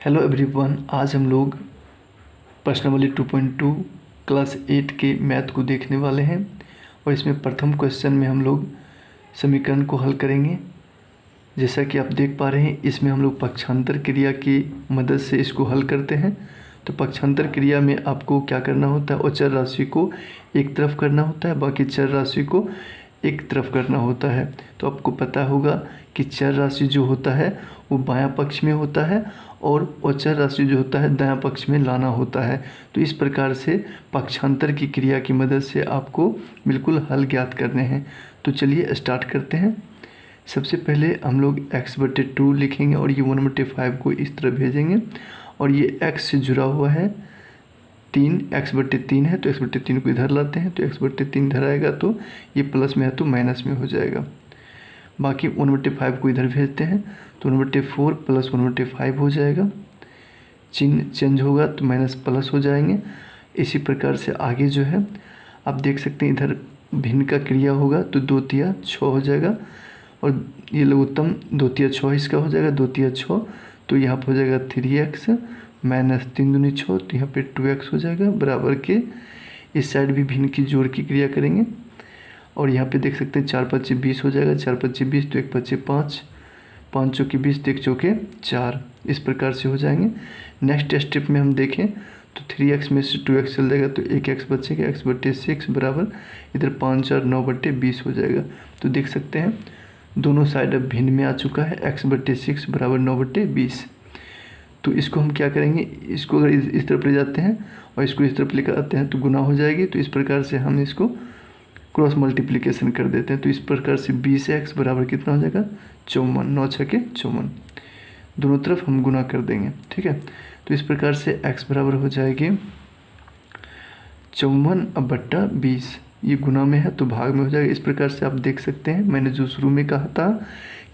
Hello everyone, आज हम लोग प्रश्नावली 2.2 क्लास 8 के मैथ को देखने वाले हैं और इसमें प्रथम क्वेश्चन में हम लोग समीकरण को हल करेंगे। जैसा कि आप देख पा रहे हैं, इसमें हम लोग पक्षांतर क्रिया की मदद से इसको हल करते हैं। तो पक्षांतर क्रिया में आपको क्या करना होता है, अचर राशि को एक तरफ करना होता है, बाकी चर राशि को एक तरफ करना होता है। तो आपको पता होगा कि चर राशि जो होता है वो बायां पक्ष में होता है और अचर राशि जो होता है दायां पक्ष में लाना होता है। तो इस प्रकार से पक्षांतर की क्रिया की मदद से आपको बिल्कुल हल ज्ञात करने हैं। तो चलिए स्टार्ट करते हैं। सबसे पहले हम लोग x/2 लिखेंगे और ये 1/5 को इस तरह भेजेंगे और ये x से जुड़ा हुआ है 3, x/3 है तो x/3 को इधर लाते हैं तो x/3 इधर आएगा तो ये प्लस में है तो माइनस में हो जाएगा। बाकी 1/5 को इधर भेजते हैं तो 1/4 प्लस 1/5 हो जाएगा। चिन्ह चेंज होगा तो माइनस प्लस हो जाएंगे। इसी प्रकार से आगे जो है आप देख सकते हैं, इधर भिन्न का क्रिया होगा तो 2 तिया 6 हो जाएगा और ये लघुत्तम 2 तिया 6 इसका हो जाएगा, 2 तिया 6 तो यहाँ पर हो जाएगा 3x माइनस 3 दूनी 6 तो यहाँ पे 2x हो जाएगा। बराबर के इस साइड भी भिन्न की जोड़ की क्रिया करेंगे और यहाँ पे देख सकते हैं 4×5 = 20 हो जाएगा, 4×5 = 20 तो 1×5 = 5, 5 चौके 20 तो 1 चौके 4, इस प्रकार से हो जाएंगे। नेक्स्ट स्टेप में हम देखें तो 3x में से 2x चल जाएगा तो 1x बचेगा, x/6 बराबर इधर 5 और 9/20 हो जाएगा। तो देख सकते हैं दोनों साइड अब भिन्न में आ चुका है, x/6 बराबर 9/20। तो इसको हम क्या करेंगे, इसको अगर इस तरफ ले जाते हैं और इसको इस तरफ लेकर आते हैं तो गुना हो जाएगी। तो इस प्रकार से हम इसको क्रॉस मल्टीप्लिकेशन कर देते हैं। तो इस प्रकार से 20x बराबर कितना हो जाएगा 54, 9 × 6 = 54। दोनों तरफ हम गुना कर देंगे, ठीक है। तो इस प्रकार से x बराबर हो जाएगी 54/20। ये गुना में है तो भाग में हो जाएगा। इस प्रकार से आप देख सकते हैं, मैंने जो शुरू में कहा था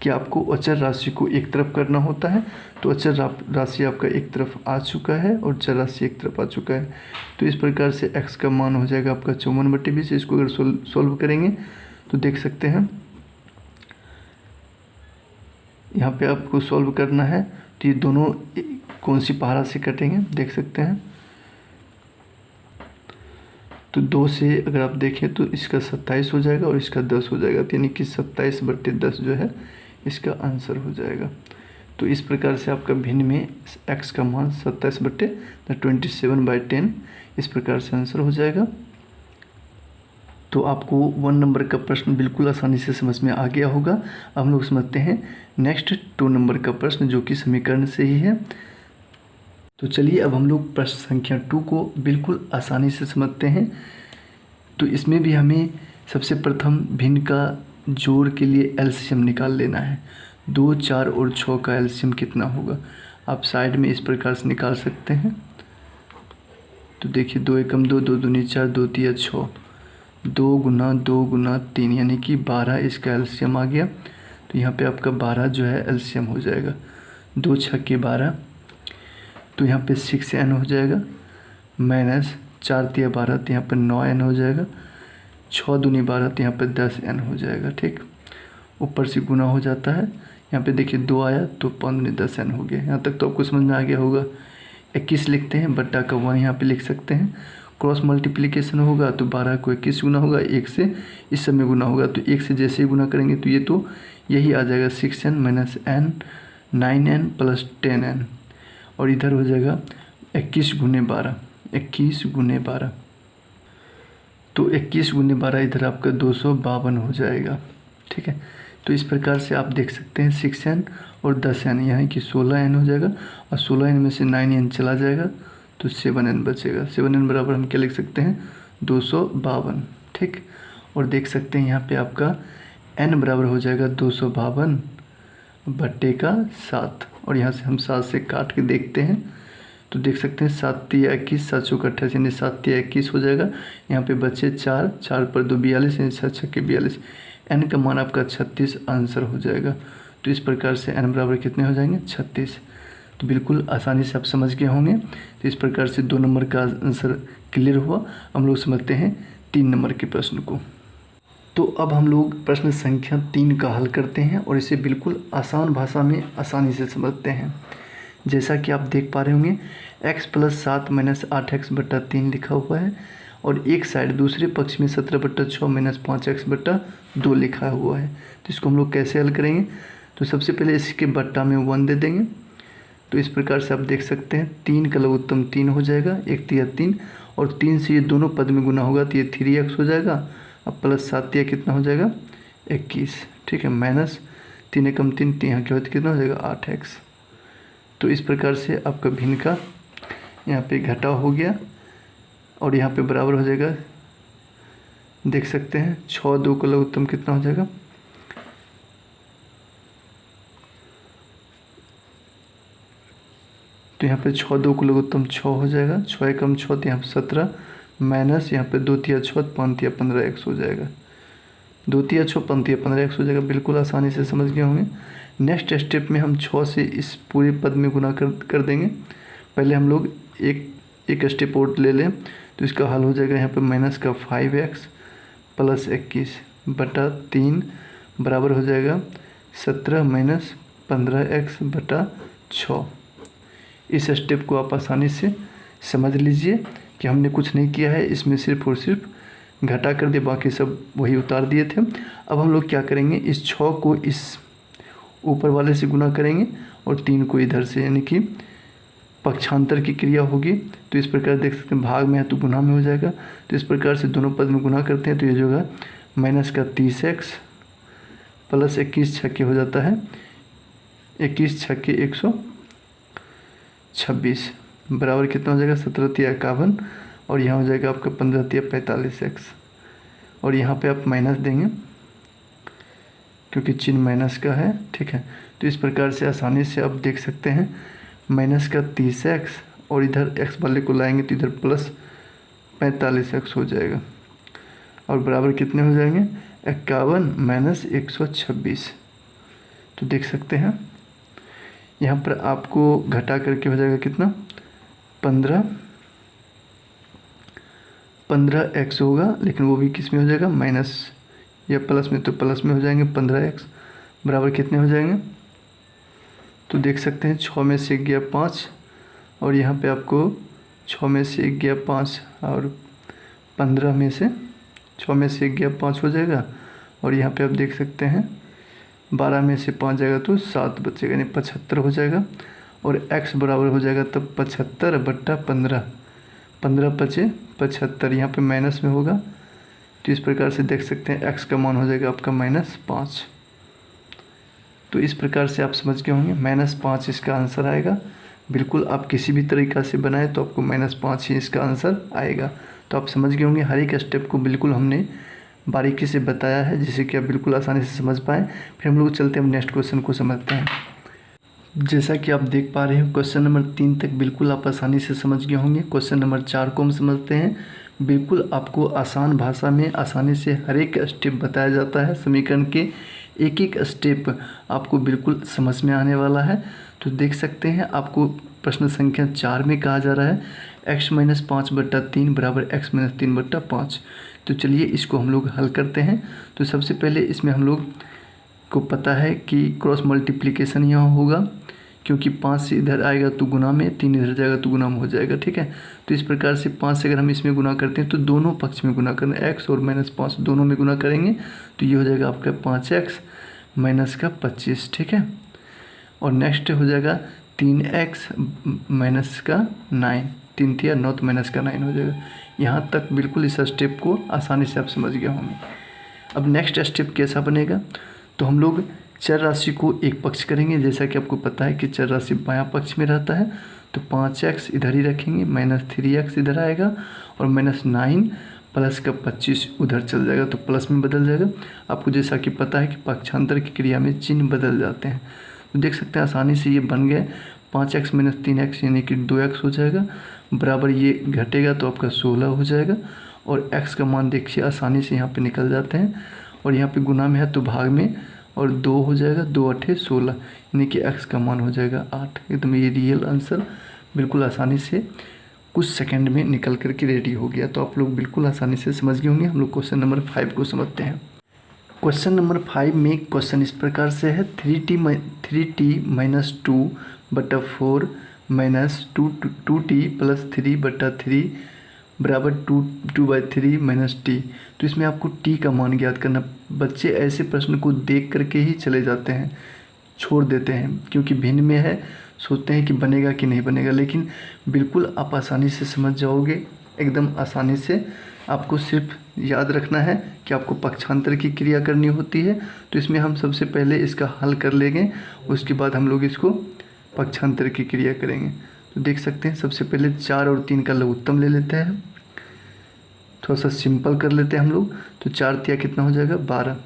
कि आपको अचर राशि को एक तरफ करना होता है, तो अचर राशि आपका एक तरफ आ चुका है और चर राशि एक तरफ आ चुका है। तो इस प्रकार से x का मान हो जाएगा आपका 54/20। इसको अगर सोल्व करेंगे तो देख सकते हैं यहाँ पे आपको सोल्व करना है तो ये दोनों कौन सी पहाड़ा से कटेंगे देख सकते हैं। तो 2 से अगर आप देखें तो इसका 27 हो जाएगा और इसका 10 हो जाएगा, यानी कि 27/10 जो है इसका आंसर हो जाएगा। तो इस प्रकार से आपका भिन्न में x का मान 27/27/10 इस प्रकार से आंसर हो जाएगा। तो आपको 1 नंबर का प्रश्न बिल्कुल आसानी से समझ में आ गया होगा। अब हम लोग समझते हैं नेक्स्ट 2 नंबर का प्रश्न जो कि समीकरण से ही है। तो चलिए अब हम लोग प्रश्न संख्या 2 को बिल्कुल आसानी से समझते हैं। तो इसमें भी हमें सबसे प्रथम भिन्न का जोड़ के लिए एलसीएम निकाल लेना है। 2, 4 और 6 का एलसीएम कितना होगा, आप साइड में इस प्रकार से निकाल सकते हैं। तो देखिए 2 × 2 2 दूनी 4 2 तिया 6, 2 × 2 × 3 यानी कि 12 इसका एलसीएम आ गया। तो यहाँ पे आपका 12 जो है एलसीएम हो जाएगा, 2 × 6 = 12 तो यहाँ पे 6n हो जाएगा माइनस 4 तिया 12 तो यहाँ पर 9n हो जाएगा, 6 दूनी 12 तो यहाँ पर 10n हो जाएगा, ठीक। ऊपर से गुना हो जाता है, यहाँ पे देखिए 2 आया तो 5 दूनी 10n हो गया। यहाँ तक तो आपको समझ में आ गया होगा। 21 लिखते हैं, बट्टा का 1 यहाँ पे लिख सकते हैं। क्रॉस मल्टीप्लिकेशन होगा तो 12 को 21 गुना होगा, 1 से इस समय गुना होगा तो 1 से जैसे ही गुना करेंगे तो ये तो यही आ जाएगा 6n - n 9n + 10n और इधर हो जाएगा 21 × 12, 21 × 12 तो 21 × 12 इधर आपका 252 हो जाएगा, ठीक है। तो इस प्रकार से आप देख सकते हैं 6n और 10n यानी कि 16n हो जाएगा और 16n में से 9n चला जाएगा तो 7n बचेगा। 7n बराबर हम क्या लिख सकते हैं 252, ठीक। और देख सकते हैं यहाँ पे आपका n बराबर हो जाएगा 252/7 और यहाँ से हम 7 से काट के देखते हैं तो देख सकते हैं 7 तिया 21, 7 चौके 28 यानी 7 तिया 21 हो जाएगा। यहाँ पे बचे 4, 4 पर 2 42 यानी 7 छक्के 42, n का मान आपका 36 आंसर हो जाएगा। तो इस प्रकार से n बराबर कितने हो जाएंगे 36। तो बिल्कुल आसानी से आप समझ गए होंगे। तो इस प्रकार से 2 नंबर का आंसर क्लियर हुआ। हम लोग समझते हैं 3 नंबर के प्रश्न को। तो अब हम लोग प्रश्न संख्या 3 का हल करते हैं और इसे बिल्कुल आसान भाषा में आसानी से समझते हैं। जैसा कि आप देख पा रहे होंगे x + 7 - 8x/3 लिखा हुआ है और एक साइड दूसरे पक्ष में 17/6 - 5x/2 लिखा हुआ है। तो इसको हम लोग कैसे हल करेंगे? तो सबसे पहले इसके बट्टा में 1 दे देंगे। तो इस प्रकार से आप देख सकते हैं 3 का लघुत्तम 3 हो जाएगा, 1 तिया 3 और 3 से ये दोनों पद में गुना होगा तो ये 3x हो जाएगा। अब प्लस 7 तिया कितना हो जाएगा? 21। ठीक है, माइनस 3 एकम 3 यहाँ क्या होता है कितना हो जाएगा? 8x। तो इस प्रकार से आपका भिन्न का यहाँ पे घटा हो गया और यहाँ पे बराबर हो जाएगा, देख सकते हैं 6 2 का लघुत्तम कितना हो जाएगा? तो यहाँ पे 6 2 का लघुत्तम 6 हो जाएगा, 6 एकम 6 तो यहाँ पे 17 माइनस यहाँ पे 2 तिया 6 5 तिया 15x हो जाएगा। 2 तिया 6 5 तिया 15x हो जाएगा। बिल्कुल आसानी से समझ गए होंगे। नेक्स्ट स्टेप में हम 6 से इस पूरे पद में गुना कर देंगे। पहले हम लोग एक स्टेप और ले लें तो इसका हल हो जाएगा यहाँ पे माइनस का 5x + 21/3 बराबर हो जाएगा 17 - 15x/6। इस स्टेप को आप आसानी से समझ लीजिए कि हमने कुछ नहीं किया है, इसमें सिर्फ और सिर्फ घटा कर दिया, बाकी सब वही उतार दिए थे। अब हम लोग क्या करेंगे, इस 6 को इस ऊपर वाले से गुना करेंगे और 3 को इधर से, यानी कि पक्षांतर की क्रिया होगी। तो इस प्रकार देख सकते हैं भाग में है तो गुना में हो जाएगा। तो इस प्रकार से दोनों पद में गुना करते हैं तो ये जो है माइनस का 30x + 21 छक्के हो जाता है 21 छक्के 126 बराबर कितना हो जाएगा? 17 तिया 51 और यहाँ हो जाएगा आपका 15 तिया 45x और यहाँ पे आप माइनस देंगे क्योंकि चिन्ह माइनस का है। ठीक है, तो इस प्रकार से आसानी से आप देख सकते हैं माइनस का 30x और इधर x वाले को लाएंगे तो इधर प्लस 45x हो जाएगा और बराबर कितने हो जाएंगे? 51 - 126। तो देख सकते हैं यहाँ पर आपको घटा करके हो जाएगा कितना? 15x होगा, लेकिन वो भी किस में हो जाएगा? माइनस या प्लस में, तो प्लस में हो जाएंगे 15x बराबर कितने हो जाएंगे? तो देख सकते हैं 6 में से 1 गया 5 और यहाँ पे आपको 6 में से 1 गया 5 और 15 में से 6 में से 1 गया 5 हो जाएगा और यहाँ पे आप देख सकते हैं 12 में से 5 जाएगा तो 7 बचेगा, यानी 75 हो जाएगा और x बराबर हो जाएगा तब 75/15 15 × 5 = 75। यहाँ पे माइनस में होगा तो इस प्रकार से देख सकते हैं x का मान हो जाएगा आपका -5। तो इस प्रकार से आप समझ गए होंगे -5 इसका आंसर आएगा। बिल्कुल आप किसी भी तरीक़ा से बनाएं तो आपको -5 ही इसका आंसर आएगा। तो आप समझ गए होंगे हर एक स्टेप को बिल्कुल हमने बारीकी से बताया है जिससे कि आप बिल्कुल आसानी से समझ पाएँ। फिर हम लोग चलते हैं नेक्स्ट क्वेश्चन को समझते हैं। जैसा कि आप देख पा रहे हैं क्वेश्चन नंबर 3 तक बिल्कुल आप आसानी से समझ गए होंगे। क्वेश्चन नंबर 4 को हम समझते हैं। बिल्कुल आपको आसान भाषा में आसानी से हर एक स्टेप बताया जाता है। समीकरण के एक एक स्टेप आपको बिल्कुल समझ में आने वाला है। तो देख सकते हैं आपको प्रश्न संख्या 4 में कहा जा रहा है x - 5/3 बराबर x - 3/5। तो चलिए इसको हम लोग हल करते हैं। तो सबसे पहले इसमें हम लोग को पता है कि क्रॉस मल्टीप्लिकेशन यहाँ होगा, क्योंकि 5 से इधर आएगा तो गुना में, 3 इधर जाएगा तो गुना में हो जाएगा। ठीक है, तो इस प्रकार से 5 से अगर हम इसमें गुना करते हैं तो दोनों पक्ष में गुना करना, x और -5 दोनों में गुना करेंगे तो ये हो जाएगा आपका 5x - 25। ठीक है, और नेक्स्ट हो जाएगा 3x - 9, 3 तिया 9 तो -9 हो जाएगा। यहाँ तक बिल्कुल इस स्टेप को आसानी से आप समझ गए होंगे। अब नेक्स्ट स्टेप कैसा बनेगा, तो हम लोग चर राशि को एक पक्ष करेंगे। जैसा कि आपको पता है कि चर राशि बायां पक्ष में रहता है, तो 5x इधर ही रखेंगे, -3x इधर आएगा और -9 प्लस का 25 उधर चल जाएगा तो प्लस में बदल जाएगा। आपको जैसा कि पता है कि पक्षांतर की क्रिया में चिन्ह बदल जाते हैं। तो देख सकते हैं आसानी से ये बन गए 5x - 3x यानी कि 2x हो जाएगा बराबर, ये घटेगा तो आपका 16 हो जाएगा और x का मान देखिए आसानी से यहाँ पे निकल जाते हैं और यहाँ पे गुना में है तो भाग में और 2 हो जाएगा, 2 8 16 यानी कि x का मान हो जाएगा 8। एकदम ये रियल आंसर बिल्कुल आसानी से कुछ सेकंड में निकल करके रेडी हो गया। तो आप लोग बिल्कुल आसानी से समझ गए होंगे। हम लोग क्वेश्चन नंबर 5 को समझते हैं। क्वेश्चन नंबर 5 में क्वेश्चन इस प्रकार से है 3t - 2 बटा 4 माइनस 2t प्लस 3/3 बराबर 2/3 माइनस टी। तो इसमें आपको टी का मान ज्ञात करना। बच्चे ऐसे प्रश्न को देख करके ही चले जाते हैं, छोड़ देते हैं, क्योंकि भिन्न में है, सोचते हैं कि बनेगा कि नहीं बनेगा, लेकिन बिल्कुल आप आसानी से समझ जाओगे, एकदम आसानी से। आपको सिर्फ याद रखना है कि आपको पक्षांतर की क्रिया करनी होती है। तो इसमें हम सबसे पहले इसका हल कर लेंगे, उसके बाद हम लोग इसको पक्षांतर की क्रिया करेंगे। तो देख सकते हैं सबसे पहले 4 और 3 का लघुत्तम ले लेते हैं, थोड़ा सा सिंपल कर लेते हैं हम लोग। तो 4 तिया कितना हो जाएगा 12,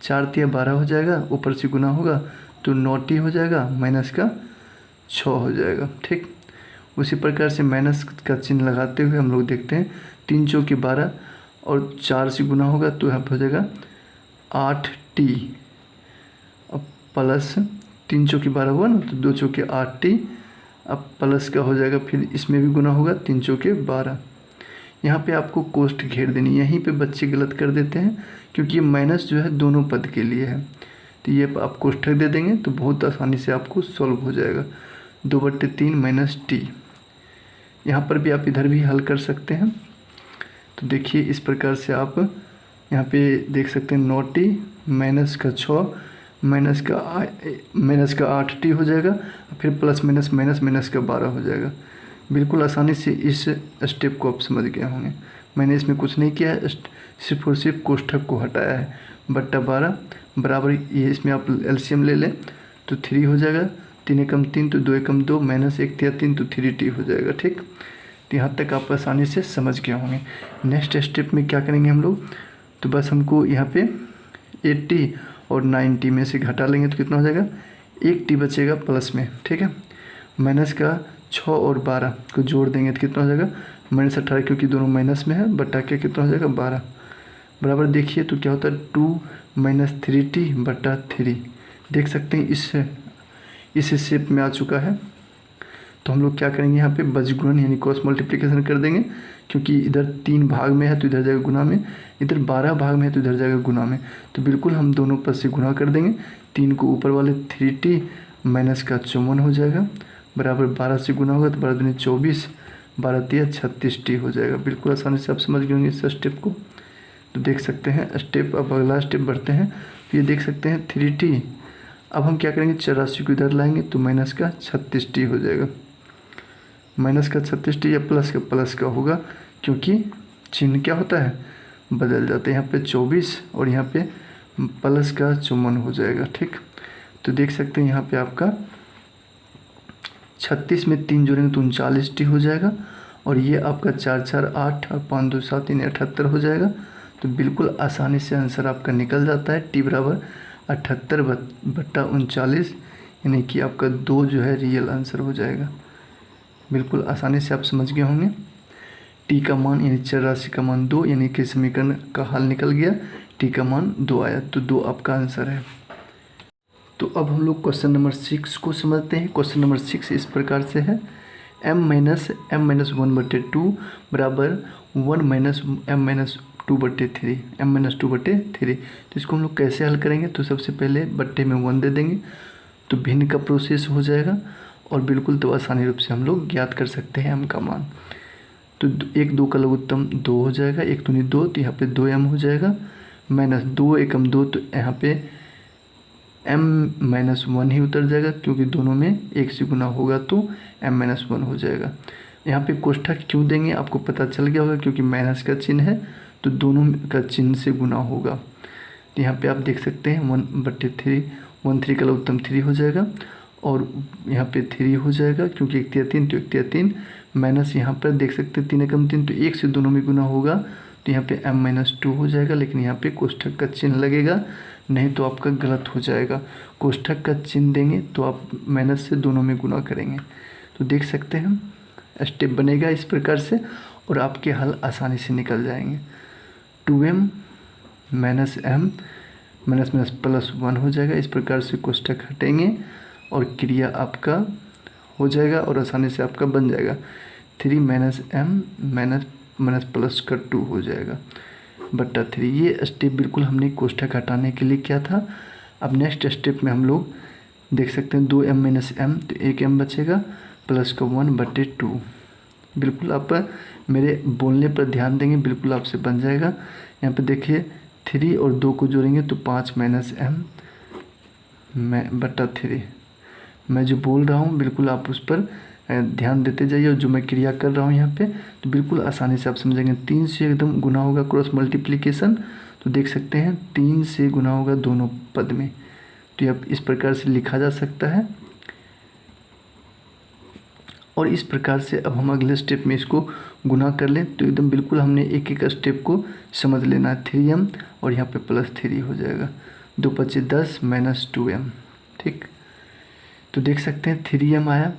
4 तिया 12 हो जाएगा, ऊपर से गुना होगा तो 9t हो जाएगा, माइनस का 6 हो जाएगा। ठीक, उसी प्रकार से माइनस का चिन्ह लगाते हुए हम लोग देखते हैं 3 चौके 12 और 4 से गुना होगा तो यहाँ पर हो जाएगा 8t। अब प्लस 3 चौके 12 हुआ ना, तो 2 चौके 8t। अब प्लस का हो जाएगा, फिर इसमें भी गुना होगा 3 चौके 12। यहाँ पे आपको कोष्ठ घेर देनी, यहीं पे बच्चे गलत कर देते हैं, क्योंकि ये माइनस जो है दोनों पद के लिए है। तो ये आप कोष्ठक दे देंगे तो बहुत आसानी से आपको सॉल्व हो जाएगा। 2/3 माइनस टी। यहाँ पर भी आप इधर भी हल कर सकते हैं। तो देखिए इस प्रकार से आप यहाँ पे देख सकते हैं 9t माइनस का 6 माइनस का 8t हो जाएगा, फिर प्लस माइनस माइनस माइनस का 12 हो जाएगा। बिल्कुल आसानी से इस स्टेप को आप समझ गए होंगे। मैंने इसमें कुछ नहीं किया है, सिर्फ और सिर्फ कोष्ठक को हटाया है। बट्टा 12 बराबर ये, इसमें आप एलसीएम ले लें तो 3 हो जाएगा, 3 एकम 3 तो 2 एकम 2 माइनस 1 तिया 3 तो 3t हो जाएगा। ठीक, तो यहाँ तक आप आसानी से समझ गए होंगे। नेक्स्ट स्टेप में क्या करेंगे हम लोग, तो बस हमको यहाँ पे 8t और 9t में से घटा लेंगे तो कितना हो जाएगा, 1t बचेगा प्लस में। ठीक है, माइनस का 6 और 12 को जोड़ देंगे तो कितना हो जाएगा, माइनस 18, क्योंकि दोनों माइनस में है, बटा के कितना हो जाएगा 12 बराबर। देखिए तो क्या होता है 2 माइनस 3t बटा 3। देख सकते हैं इस शेप में आ चुका है। तो हम लोग क्या करेंगे, यहाँ पे बजगुणन यानी क्रॉस मल्टीप्लिकेशन कर देंगे, क्योंकि इधर 3 भाग में है तो इधर जाएगा गुना में, इधर 12 भाग में है तो इधर जाएगा गुना में। तो बिल्कुल हम दोनों पद से गुना कर देंगे। 3 को ऊपर वाले 3t माइनस का 54 हो जाएगा, बराबर 12 से गुना होगा तो 12 दूनी 24, 12 तिया 36t हो जाएगा। बिल्कुल आसानी से आप समझ गए होंगे इस स्टेप को। तो देख सकते हैं स्टेप, अब अगला स्टेप बढ़ते हैं। तो ये देख सकते हैं 3t। अब हम क्या करेंगे, 84 को इधर लाएंगे तो माइनस का 36t हो जाएगा, माइनस का 36t या प्लस का होगा, क्योंकि चिन्ह क्या होता है बदल जाते हैं। यहाँ पे 24 और यहाँ पे प्लस का 54 हो जाएगा। ठीक, तो देख सकते हैं यहाँ पे आपका 36 में 3 जोड़ेंगे तो 39t हो जाएगा, और ये आपका 4 4 8 और 5 2 7 3 78 हो जाएगा। तो बिल्कुल आसानी से आंसर आपका निकल जाता है। t बराबर 78/39, यानी कि आपका 2 जो है रियल आंसर हो जाएगा। बिल्कुल आसानी से आप समझ गए होंगे। t का मान यानी चर राशि का मान 2, यानी कि समीकरण का हल निकल गया, t का मान 2 आया, तो 2 आपका आंसर है। तो अब हम लोग क्वेश्चन नंबर 6 को समझते हैं। क्वेश्चन नंबर 6 इस प्रकार से है, m-1/2 बराबर 1-m-2/3, m-2/3। तो इसको हम लोग कैसे हल करेंगे, तो सबसे पहले बट्टे में 1 दे देंगे तो भिन्न का प्रोसेस हो जाएगा, और बिल्कुल तो आसानी रूप से हम लोग ज्ञात कर सकते हैं m का मान। तो 1 2 का लघुत्तम 2 हो जाएगा, 1 दूनी 2 तो यहाँ पे 2m हो जाएगा, माइनस 2 एकम 2 तो यहाँ पे m-1 ही उतर जाएगा, क्योंकि दोनों में 1 से गुना होगा तो m-1 हो जाएगा। यहाँ पे कोष्ठक क्यों देंगे आपको पता चल गया होगा, क्योंकि माइनस का चिन्ह है तो दोनों का चिन्ह से गुना होगा। तो यहाँ पे आप देख सकते हैं 1/3, 1 का लघुत्तम 3 हो जाएगा, और यहाँ पे 3 हो जाएगा, क्योंकि 1 तिया 3 तो 1 तिया 3, माइनस यहाँ पर देख सकते हैं 3 एकम 3 तो 1 से दोनों में गुना होगा, तो यहाँ पे m-2 हो जाएगा। लेकिन यहाँ पे कोष्ठक का चिन्ह लगेगा, नहीं तो आपका गलत हो जाएगा। कोष्ठक का चिन्ह देंगे तो आप माइनस से दोनों में गुना करेंगे। तो देख सकते हैं स्टेप बनेगा इस प्रकार से, और आपके हल आसानी से निकल जाएंगे। 2m minus m minus minus plus 1 हो जाएगा। इस प्रकार से कोष्ठक हटेंगे और क्रिया आपका हो जाएगा, और आसानी से आपका बन जाएगा। 3 minus m minus minus plus का 2 हो जाएगा बट्टा 3। ये स्टेप बिल्कुल हमने कोष्ठक हटाने के लिए किया था। अब नेक्स्ट स्टेप में हम लोग देख सकते हैं 2m - m, तो 1m बचेगा प्लस का 1/2। बिल्कुल आप मेरे बोलने पर ध्यान देंगे, बिल्कुल आपसे बन जाएगा। यहाँ पे देखिए 3 और 2 को जोड़ेंगे तो 5 - m बटा 3। मैं जो बोल रहा हूँ बिल्कुल आप उस पर ध्यान देते जाइए, और जो मैं क्रिया कर रहा हूँ यहाँ पे तो बिल्कुल आसानी से आप समझेंगे। 3 से एकदम गुना होगा क्रॉस मल्टीप्लिकेशन, तो देख सकते हैं 3 से गुना होगा दोनों पद में, तो यह इस प्रकार से लिखा जा सकता है। और इस प्रकार से अब हम अगले स्टेप में इसको गुना कर लें तो एकदम बिल्कुल हमने एक एक स्टेप को समझ लेना है। 3m और यहाँ पे +3 हो जाएगा, 2 × 5 = 10 - 2m। ठीक, तो देख सकते हैं 3m आया।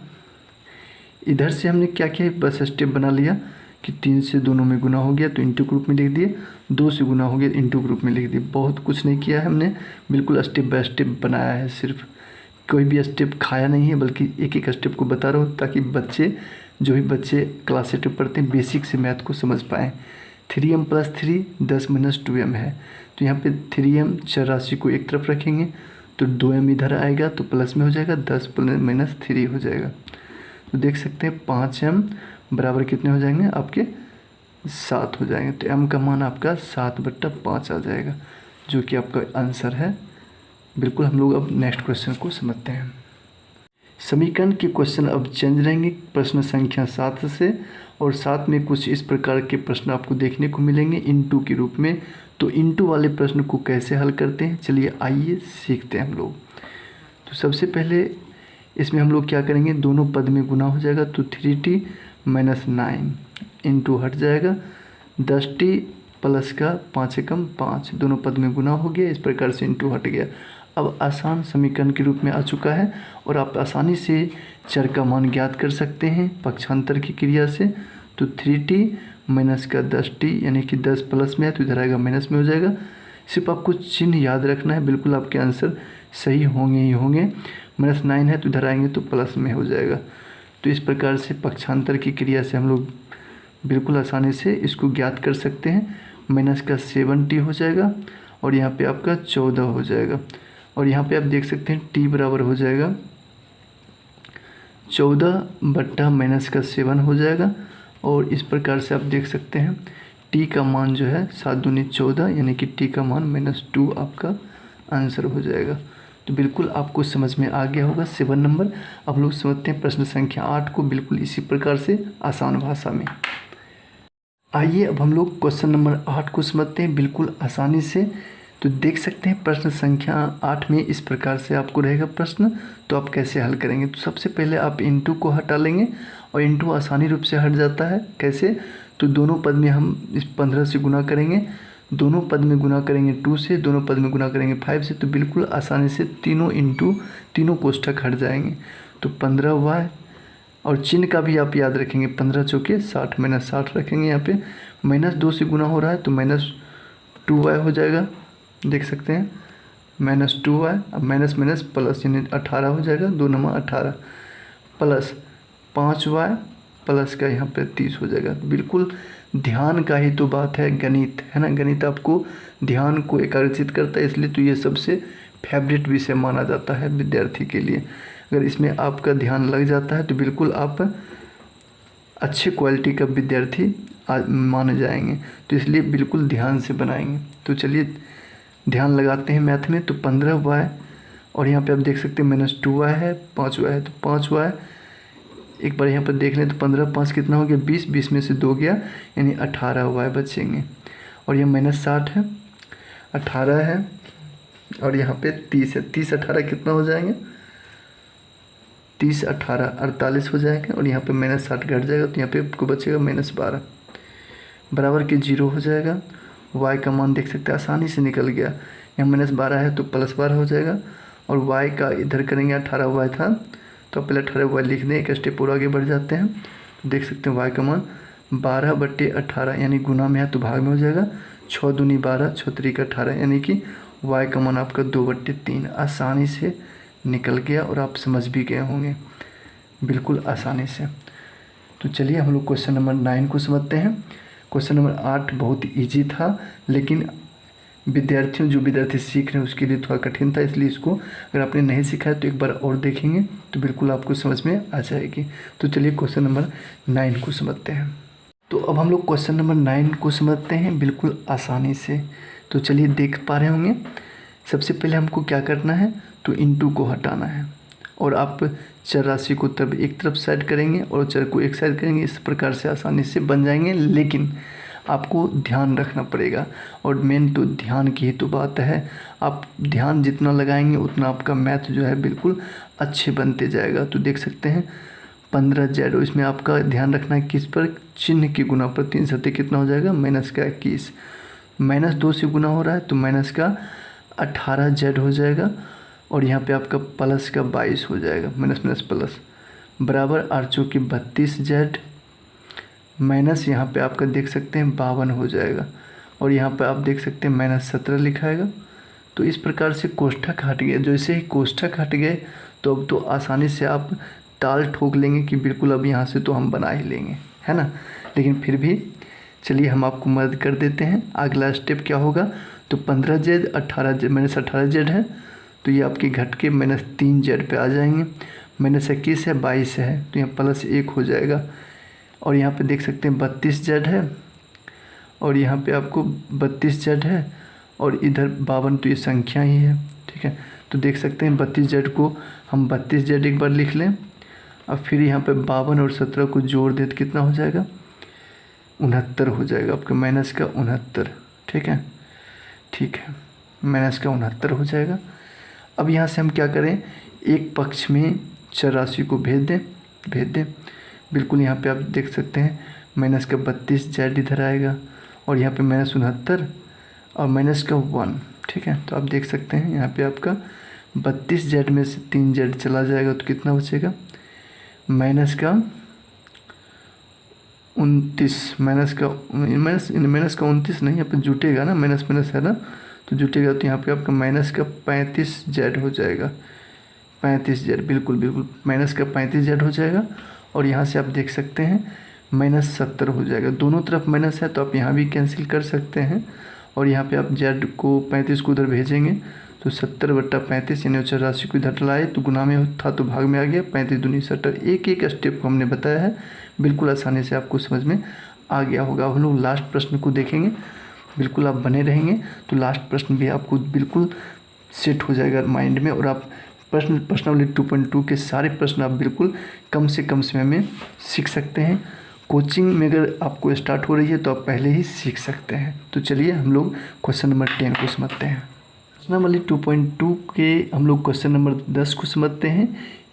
इधर से हमने क्या किया, बस स्टेप बना लिया कि 3 से दोनों में गुना हो गया तो इंटू ग्रुप में लिख दिए, 2 से गुना हो गया इंटू ग्रुप में लिख दिए। बहुत कुछ नहीं किया है हमने, बिल्कुल स्टेप बाय स्टेप बनाया है, सिर्फ कोई भी स्टेप खाया नहीं है, बल्कि एक एक स्टेप को बता रहा हूँ ताकि बच्चे जो भी बच्चे क्लास 8 में पढ़ते हैं बेसिक से मैथ को समझ पाएँ। 3m + 3 10 - 2m है, तो यहाँ पे 3m चर राशि को एक तरफ रखेंगे तो 2m इधर आएगा तो प्लस में हो जाएगा, 10 - 3 हो जाएगा। तो देख सकते हैं 5m बराबर कितने हो जाएंगे आपके 7 हो जाएंगे, तो m का मान आपका 7/5 आ जाएगा, जो कि आपका आंसर है। बिल्कुल हम लोग अब नेक्स्ट क्वेश्चन को समझते हैं। समीकरण के क्वेश्चन अब चेंज रहेंगे प्रश्न संख्या 7 से, और साथ में कुछ इस प्रकार के प्रश्न आपको देखने को मिलेंगे इनटू के रूप में। तो इनटू वाले प्रश्न को कैसे हल करते हैं, चलिए आइए सीखते हैं हम लोग। तो सबसे पहले इसमें हम लोग क्या करेंगे, दोनों पद में गुना हो जाएगा तो 3t - 9 इंटू हट जाएगा 10t प्लस का 5 एकम 5, दोनों पद में गुना हो गया, इस प्रकार से इंटू हट गया। अब आसान समीकरण के रूप में आ चुका है और आप आसानी से चर का मान ज्ञात कर सकते हैं पक्षांतर की क्रिया से। तो 3t माइनस का 10t यानी कि 10 प्लस में है तो इधर आएगा माइनस में हो जाएगा। सिर्फ आपको चिन्ह याद रखना है, बिल्कुल आपके आंसर सही होंगे ही होंगे। -9 है तो इधर आएंगे तो प्लस में हो जाएगा। तो इस प्रकार से पक्षांतर की क्रिया से हम लोग बिल्कुल आसानी से इसको ज्ञात कर सकते हैं। माइनस का 7t हो जाएगा और यहाँ पे आपका 14 हो जाएगा, और यहाँ पे आप देख सकते हैं t बराबर हो जाएगा 14 बट्टा माइनस का 7 हो जाएगा। और इस प्रकार से आप देख सकते हैं t का मान जो है 7 दूनी 14 यानी कि t का मान -2 आपका आंसर हो जाएगा। तो बिल्कुल आपको समझ में आ गया होगा 7 नंबर। अब लोग समझते हैं प्रश्न संख्या 8 को बिल्कुल इसी प्रकार से आसान भाषा में। आइए अब हम लोग क्वेश्चन नंबर 8 को समझते हैं बिल्कुल आसानी से। तो देख सकते हैं प्रश्न संख्या 8 में इस प्रकार से आपको रहेगा प्रश्न, तो आप कैसे हल करेंगे। तो सबसे पहले आप इंटू को हटा लेंगे और इंटू आसानी रूप से हट जाता है। कैसे, तो दोनों पद में हम इस 15 से गुना करेंगे, दोनों पद में गुना करेंगे 2 से, दोनों पद में गुना करेंगे 5 से, तो बिल्कुल आसानी से तीनों इंटू तीनों कोष्ठक हट जाएंगे। तो 15y और चिन्ह का भी आप याद रखेंगे, 15 चौके 60 -60 रखेंगे। यहाँ पे -2 से गुना हो रहा है तो -2y हो जाएगा, देख सकते हैं -2y। अब माइनस माइनस प्लस यानी 18 हो जाएगा, 2 9 18 प्लस 5y प्लस का यहाँ पे 30 हो जाएगा। बिल्कुल ध्यान का ही तो बात है, गणित है ना, गणित आपको ध्यान को एकाग्रचित करता है, इसलिए तो ये सबसे फेवरेट विषय माना जाता है विद्यार्थी के लिए। अगर इसमें आपका ध्यान लग जाता है तो बिल्कुल आप अच्छे क्वालिटी का विद्यार्थी माने जाएंगे, तो इसलिए बिल्कुल ध्यान से बनाएंगे। तो चलिए ध्यान लगाते हैं मैथ में। तो 15y और यहाँ पे आप देख सकते हैं -2y है, 5y है, तो 5y एक बार यहाँ पर देख लें तो 15 5 कितना हो गया 20, 20 में से 2 गया यानी 18y बचेंगे। और ये -60 है, 18 है और यहाँ पे 30 है, 30 18 कितना हो जाएंगे 30 18 48 हो जाएगा, और यहाँ पे -60 घट जाएगा तो यहाँ पे आपको बचेगा -12 बराबर के 0 हो जाएगा। y का मान देख सकते हैं आसानी से निकल गया, यहाँ -12 है तो +12 हो जाएगा। और y का इधर करेंगे 18y था तो पहले 18y लिख दें, एक स्टेप और आगे बढ़ जाते हैं। तो देख सकते हैं y का मान 12/18 यानी गुना में है तो भाग में हो जाएगा, 6 दूनी 12 6 3 का 18 यानी कि y का मान आपका 2/3 आसानी से निकल गया और आप समझ भी गए होंगे बिल्कुल आसानी से। तो चलिए हम लोग क्वेश्चन नंबर 9 को समझते हैं। क्वेश्चन नंबर 8 बहुत इजी था, लेकिन जो विद्यार्थी सीख रहे हैं उसके लिए थोड़ा कठिन था, इसलिए इसको अगर आपने नहीं सीखा है तो एक बार और देखेंगे तो बिल्कुल आपको समझ में आ जाएगी। तो चलिए क्वेश्चन नंबर 9 को समझते हैं। तो अब हम लोग क्वेश्चन नंबर 9 को समझते हैं बिल्कुल आसानी से। तो चलिए देख पा रहे होंगे, सबसे पहले हमको क्या करना है, तो इंटू को हटाना है और आप चर राशि को तब एक तरफ साइड करेंगे और चर को एक साइड करेंगे। इस प्रकार से आसानी से बन जाएंगे, लेकिन आपको ध्यान रखना पड़ेगा और मेन तो ध्यान की ही तो बात है। आप ध्यान जितना लगाएंगे उतना आपका मैथ जो है बिल्कुल अच्छे बनते जाएगा। तो देख सकते हैं 15z, इसमें आपका ध्यान रखना है किस पर, चिन्ह की गुना पर। 3 सत्ते कितना हो जाएगा, -21, -2 से गुना हो रहा है तो माइनस का 18z हो जाएगा और यहाँ पे आपका प्लस का 22 हो जाएगा, माइनस प्लस बराबर 8 चौके 32z माइनस यहाँ पे आपका देख सकते हैं 52 हो जाएगा और यहाँ पे आप देख सकते हैं -17 लिखाएगा। तो इस प्रकार से कोष्ठक हट गया। जैसे ही कोष्ठक हट गए तो अब तो आसानी से आप ताल ठोक लेंगे कि बिल्कुल अब यहाँ से तो हम बना ही लेंगे, है ना। लेकिन फिर भी चलिए हम आपको मदद कर देते हैं। अगला स्टेप क्या होगा, तो 15z 18z -18z है तो ये आपके घट के -3z पे आ जाएंगे। -21 है 22 है तो यहाँ +1 हो जाएगा और यहाँ पे देख सकते हैं 32z है और यहाँ पे आपको 32z है और इधर 52, तो ये संख्या ही है, ठीक है। तो देख सकते हैं 32z को हम 32z एक बार लिख लें। अब फिर यहाँ पे 52 और 17 को जोड़ दे तो कितना हो जाएगा, 69 हो जाएगा आपका, -69, ठीक है, ठीक है, -69 हो जाएगा। अब यहाँ से हम क्या करें, एक पक्ष में चर राशि को भेज दें बिल्कुल। यहाँ पे आप देख सकते हैं -32z इधर आएगा और यहाँ पे -69 और -1, ठीक है। तो आप देख सकते हैं यहाँ पे आपका 32z में से 3z चला जाएगा तो कितना बचेगा, -29 नहीं, यहाँ पे जुटेगा ना, माइनस है ना, तो जुटेगा तो यहाँ पे आपका -35z हो जाएगा, 35z बिल्कुल -35z हो जाएगा। और यहाँ से आप देख सकते हैं -70 हो जाएगा। दोनों तरफ माइनस है तो आप यहाँ भी कैंसिल कर सकते हैं और यहाँ पे आप z को 35 को उधर भेजेंगे तो 70/35 यानी उच्चर राशि को इधर लाए तो गुना में था तो भाग में आ गया, 35 दूनी 70। एक स्टेप को हमने बताया है, बिल्कुल आसानी से आपको समझ में आ गया होगा। अब हम लोग लास्ट प्रश्न को देखेंगे, बिल्कुल आप बने रहेंगे तो लास्ट प्रश्न भी आपको बिल्कुल सेट हो जाएगा माइंड में और आप प्रश्नावली 2.2 के सारे प्रश्न आप बिल्कुल कम से कम समय में सीख सकते हैं। कोचिंग में अगर आपको स्टार्ट हो रही है तो आप पहले ही सीख सकते हैं। तो चलिए हम लोग क्वेश्चन नंबर 10 को समझते हैं। प्रश्नावली 2.2 के हम लोग क्वेश्चन नंबर 10 को समझते हैं।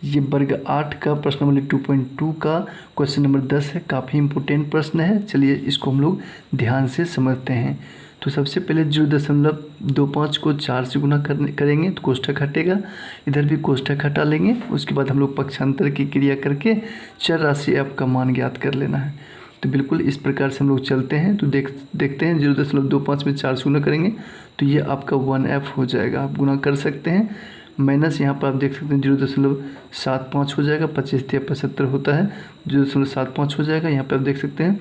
ये वर्ग 8 का प्रश्नावली 2.2 का क्वेश्चन नंबर 10 है, काफ़ी इंपॉर्टेंट प्रश्न है। चलिए इसको हम लोग ध्यान से समझते हैं। तो सबसे पहले 0.25 को 4 से गुना करेंगे तो कोष्ठक हटेगा, इधर भी कोष्ठक हटा लेंगे। उसके बाद हम लोग पक्षांतर की क्रिया करके चर राशि f का मान ज्ञात कर लेना है। तो बिल्कुल इस प्रकार से हम लोग चलते हैं। तो देखते हैं 0.25 में 4 से गुना करेंगे तो ये आपका 1f हो जाएगा, आप गुना कर सकते हैं। माइनस यहाँ पर आप देख सकते हैं 0.75 हो जाएगा, 25 × 75 होता है, 0.75 हो जाएगा। यहाँ पर आप देख सकते हैं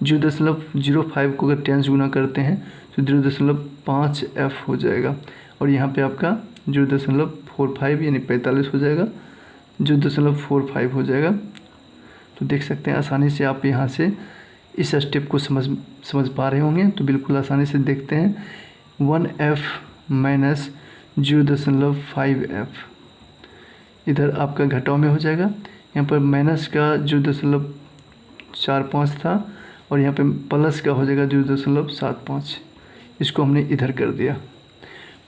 0.05 को अगर 10 से गुना करते हैं तो 0.5f हो जाएगा और यहाँ पे आपका 0.45 यानी 45 हो जाएगा, 0.45 हो जाएगा। तो देख सकते हैं आसानी से आप यहाँ से इस स्टेप को समझ पा रहे होंगे। तो बिल्कुल आसानी से देखते हैं 1f माइनस 0.5f इधर आपका घटाव में हो जाएगा। यहाँ पर माइनस का 0.45 था और यहाँ पे प्लस का हो जाएगा 0.75, इसको हमने इधर कर दिया।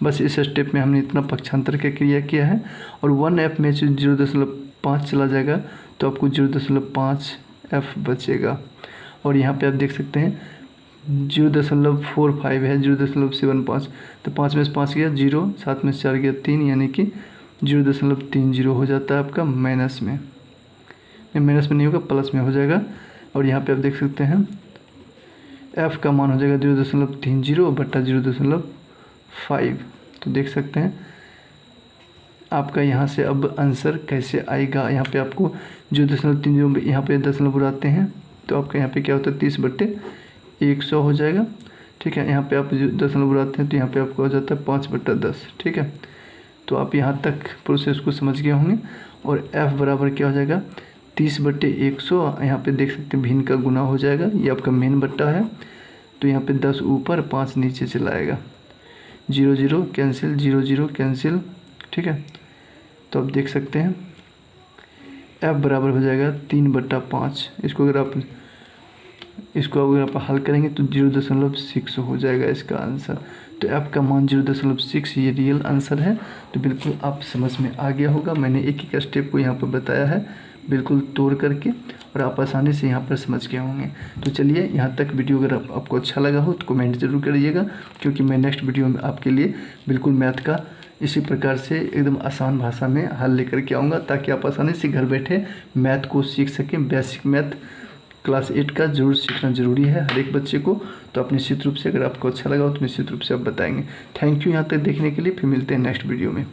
बस इस स्टेप में हमने इतना पक्षांतर का क्रिया किया है और 1f में से 0.5 चला जाएगा तो आपको 0.5f बचेगा। और यहाँ पे आप देख सकते हैं 0.45 है, 0.75 तो 5 में से 5 गया 0, 7 में से 4 गया 3 यानी कि 0.30 हो जाता है आपका माइनस में नहीं होगा, प्लस में हो जाएगा। और यहाँ पे आप देख सकते हैं f का मान हो जाएगा 0.30/0.5। तो देख सकते हैं आपका यहाँ से अब आंसर कैसे आएगा। यहाँ पे आपको 0.30 यहाँ पे दशमलव उड़ाते हैं तो आपका यहाँ पे क्या होता है 30/100 हो जाएगा। ठीक है। यहाँ पे आप दशमलव बढ़ाते हैं तो यहाँ पे आपको हो जाता है 5/10। ठीक है, तो आप यहाँ तक प्रोसेस को समझ गए होंगे। और f बराबर क्या हो जाएगा 30/100। यहाँ पे देख सकते हैं भिन्न का गुना हो जाएगा, ये आपका मेन बट्टा है। तो यहाँ पे 10 ऊपर 5 नीचे चला आएगा, 0 0 कैंसिल, 0 0 कैंसिल। ठीक है, तो आप देख सकते हैं f बराबर हो जाएगा 3/5। इसको अगर आप हल करेंगे तो 0.6 हो जाएगा इसका आंसर। तो f का मान 0.6 ये रियल आंसर है। तो बिल्कुल आप समझ में आ गया होगा, मैंने एक एक स्टेप को यहाँ पर बताया है बिल्कुल तोड़ करके, और आप आसानी से यहाँ पर समझ गए होंगे। तो चलिए, यहाँ तक वीडियो अगर आपको अच्छा लगा हो तो कमेंट ज़रूर करिएगा, क्योंकि मैं नेक्स्ट वीडियो में आपके लिए बिल्कुल मैथ का इसी प्रकार से एकदम आसान भाषा में हल लेकर के आऊँगा, ताकि आप आसानी से घर बैठे मैथ को सीख सकें। बेसिक मैथ क्लास 8 का जरूर सीखना ज़रूरी है हर एक बच्चे को। तो आप निश्चित रूप से, अगर आपको अच्छा लगा हो तो निश्चित रूप से आप बताएंगे। थैंक यू यहाँ तक देखने के लिए, फिर मिलते हैं नेक्स्ट वीडियो में।